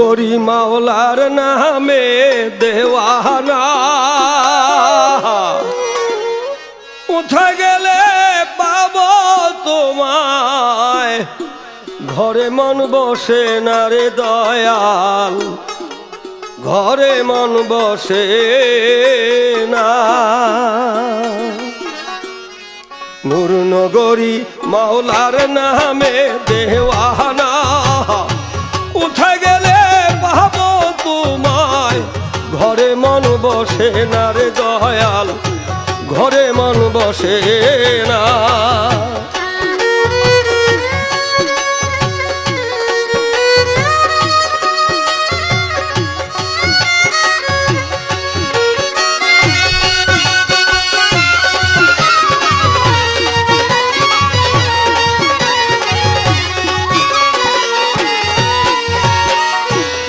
নগরী মাওলার নামে দেওয়ানা, উঠে গেলে পাবো তোমায়, ঘরে মন বসে না রে দয়াল, ঘরে মন বসে না। নূর নগরী মাওলার নামে দেওয়ানা, উঠে গেলে পাবো তোমায়, ঘরে মন বসে না রে দয়াল, ঘরে মন বসে না।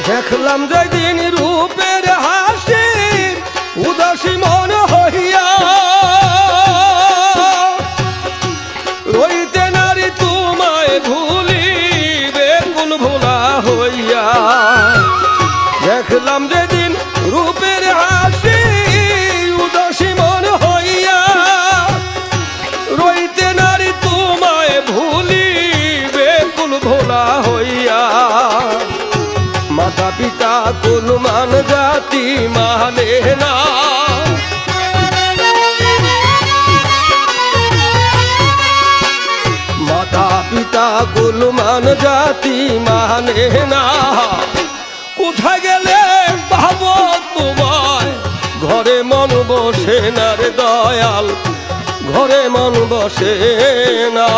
দেখলাম যেদিন রূপের হাসি উদাসী মন হইয়া, রইতে নারী তোমায় ভুলি বেকুল ভোলা হইয়া। দেখলাম যেদিন রূপের হাসি উদাসী মন হইয়া, রইতে নারী তোমায় ভুলি বেকুল ভোলা হইয়া। মাতা পিতা কোন মান জাতি মানে না, মাতা পিতা কোন মান জাতি মানে না। কোথায় গেলে ভাবো তোমায়, ঘরে মন বসে না রে দয়াল, ঘরে মন বসে না।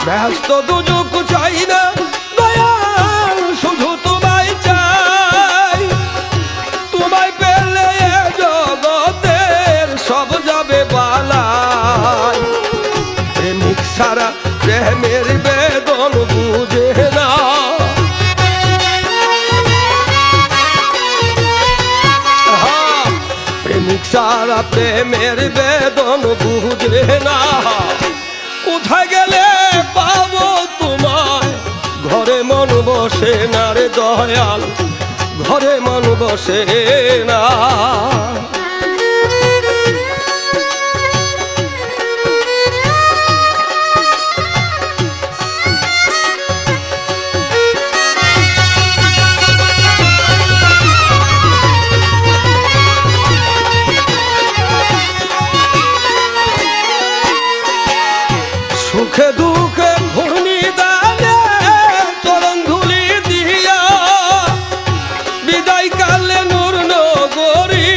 ব্যস্ত দুজক চাই না দয়াল, শুধু তোমায় চাই, তোমায় পেলে জগতের সব যাবে বালাই। প্রেমিক সারা প্রেমের বেদন বুঝে না, প্রেমিক সারা প্রেমের বেদন বুঝে না। কোথায় গেলে পাবো তোমায়, ঘরে মন বসে না রে দয়াল, ঘরে মন বসে না। সুখে দুঃখে ঘূর্ণি দানে চরণ ধুলি দিয়া, বিদায় কালে নূর নগরী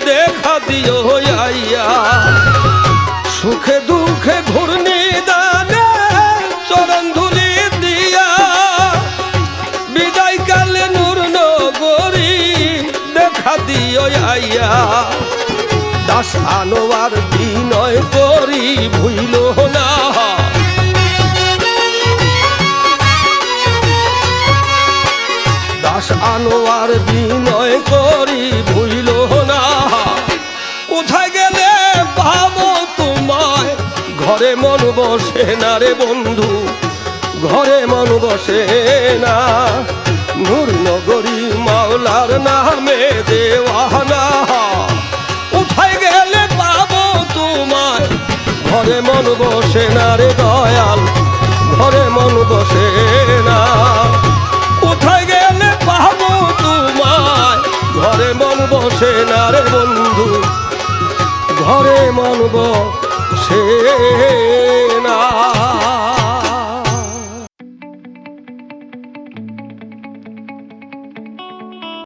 দেখা দিও আইয়া। সুখে দুঃখে ঘূর্ণি দানে চরণ ধুলি দিয়া, বিদায় কালে নূর নগরী দেখা দিও আইয়া। দাস আনোয়ার বিনয় করি ভুইল না, দাস আনোয়ার বিনয় করি ভুইল না। কোথায় গেলে ভাবো তোমায়, ঘরে মন বসে না রে বন্ধু, ঘরে মন বসে না। নূর নগরী মাওলার নামে দেওয়ানা, কোথায় গেলে পাবো তোমায়, ঘরে মন বসে না রে দয়াল, ঘরে মন বসে না। কোথায় গেলে পাবো তোমায়, ঘরে মন বসে না রে বন্ধু, ঘরে মন বসে